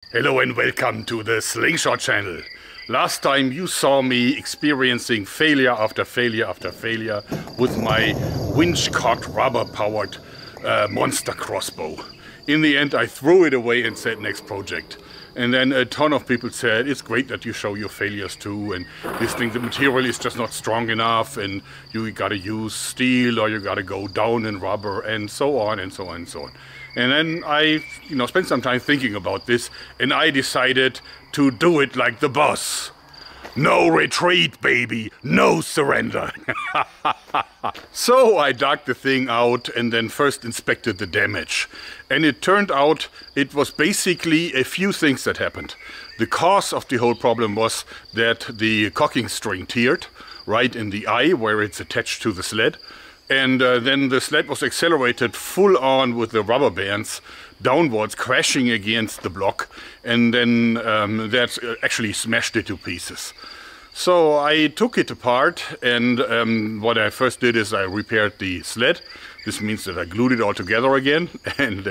Hello and welcome to the Slingshot channel. Last time you saw me experiencing failure after failure after failure with my winch-cocked rubber-powered monster crossbow. In the end I threw it away and said next project. And then a ton of people said it's great that you show your failures too, and this thing, the material is just not strong enough, and you gotta use steel or you gotta go down in rubber, and so on and so on and so on. And then I, spent some time thinking about this, and I decided to do it like the boss. No retreat, baby, no surrender. So I dug the thing out and then first inspected the damage. And it turned out it was basically a few things that happened. The cause of the whole problem was that the cocking string teared right in the eye where it's attached to the sled. And then the sled was accelerated full on with the rubber bands downwards, crashing against the block. And then that actually smashed it to pieces. So I took it apart, and what I first did is I repaired the sled. This means that I glued it all together again and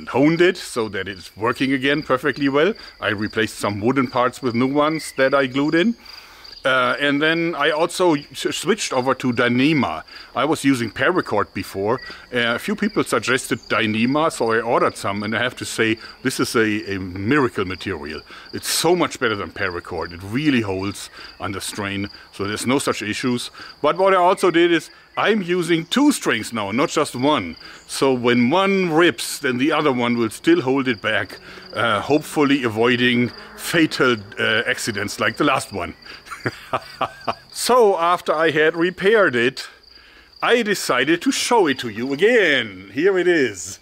honed it so that it's working again perfectly well. I replaced some wooden parts with new ones that I glued in. And then I also switched over to Dyneema. I was using paracord before. A few people suggested Dyneema, so I ordered some, and I have to say this is a miracle material. It's so much better than paracord. It really holds under strain, so there's no such issues. But what I also did is I'm using two strings now, not just one. So when one rips, then the other one will still hold it back, hopefully avoiding fatal accidents like the last one. So after I had repaired it, I decided to show it to you again. Here it is.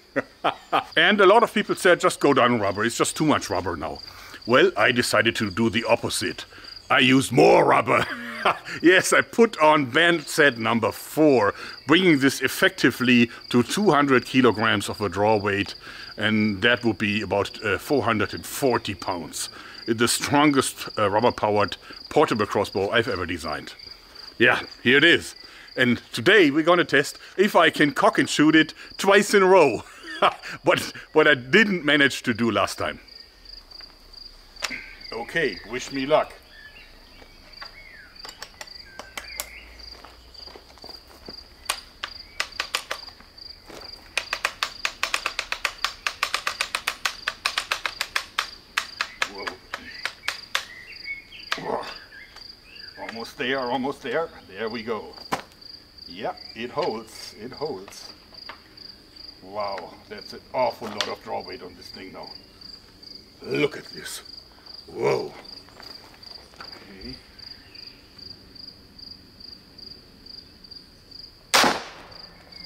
And a lot of people said just go down rubber, it's just too much rubber now. Well, I decided to do the opposite. I used more rubber. Yes, I put on band set number 4, bringing this effectively to 200 kilograms of a draw weight, and that would be about 440 pounds. The strongest rubber-powered portable crossbow I've ever designed. Yeah, here it is. And today we're gonna test if I can cock and shoot it twice in a row. What I didn't manage to do last time. Okay, wish me luck. Almost there, almost there. There we go. Yeah, it holds, it holds. Wow, that's an awful lot of draw weight on this thing now. Look at this. Whoa. Okay.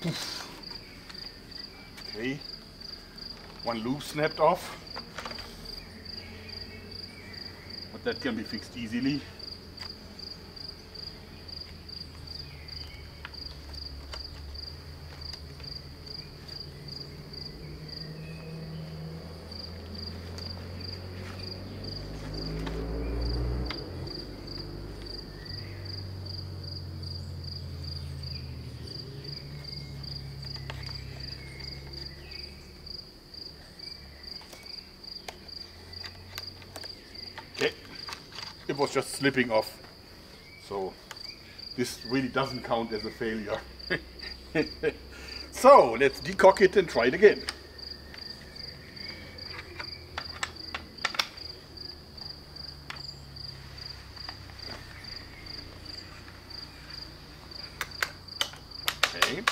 Poof. Okay. One loop snapped off. But that can be fixed easily. Okay, it was just slipping off, so this really doesn't count as a failure. So let's decock it and try it again. Okay.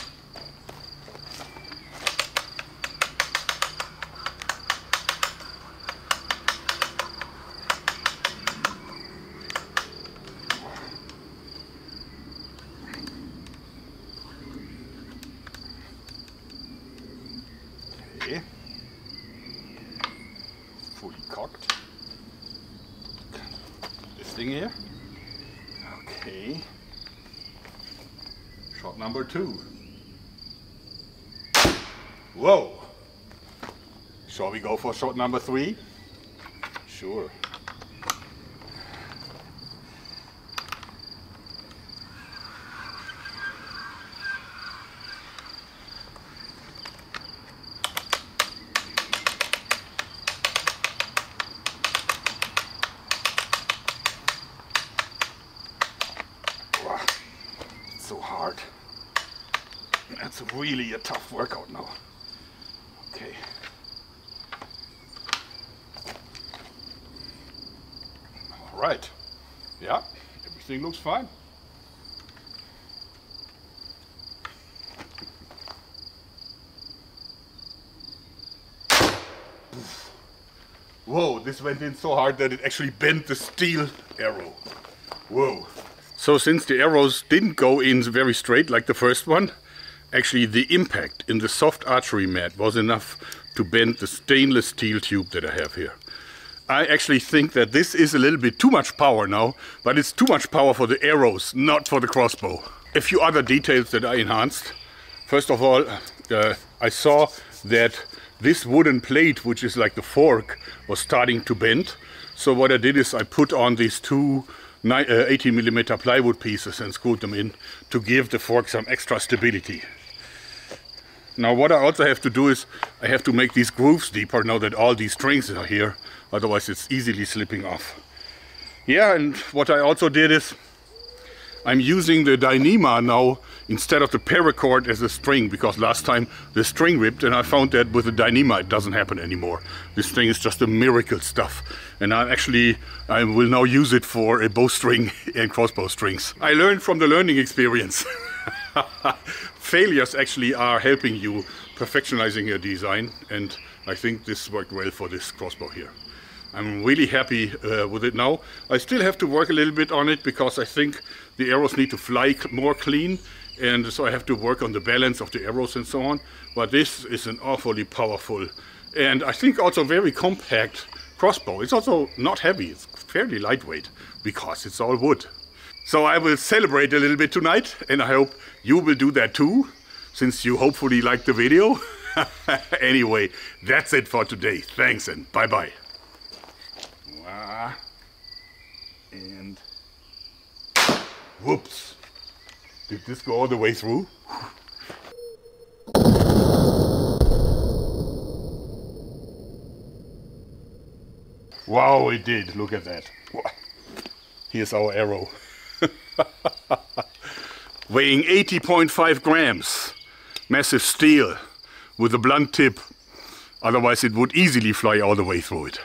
Okay. Fully cocked. This thing here. Okay. Shot number 2. Whoa! Shall we go for shot number 3? Sure. it's really a tough workout now. Okay. All right. Yeah, everything looks fine. Whoa, this went in so hard that it actually bent the steel arrow. Whoa. So since the arrows didn't go in very straight like the first one, actually the impact in the soft archery mat was enough to bend the stainless steel tube that I have here. I actually think that this is a little bit too much power now, but it's too much power for the arrows, not for the crossbow. A few other details that I enhanced. First of all, I saw that this wooden plate, which is like the fork, was starting to bend. So what I did is I put on these two 18mm plywood pieces and screwed them in to give the fork some extra stability. Now what I also have to do is I have to make these grooves deeper now that all these strings are here, otherwise it's easily slipping off. Yeah, and what I also did is I'm using the Dyneema now instead of the paracord as a string, because last time the string ripped and I found that with the Dyneema it doesn't happen anymore. This thing is just a miracle stuff, and I will now use it for a bowstring and crossbow strings. I learned from the learning experience. Failures actually are helping you perfectionizing your design, and I think this worked well for this crossbow here. I'm really happy with it now. I still have to work a little bit on it because I think the arrows need to fly more clean, and so I have to work on the balance of the arrows and so on. But this is an awfully powerful and I think also very compact crossbow. It's also not heavy, it's fairly lightweight because it's all wood. So I will celebrate a little bit tonight, and I hope you will do that too, since you hopefully liked the video. Anyway, that's it for today. Thanks and bye-bye. And whoops. Did this go all the way through? Wow, it did. Look at that. Here's our arrow. Weighing 80.5 grams. Massive steel with a blunt tip. Otherwise it would easily fly all the way through it.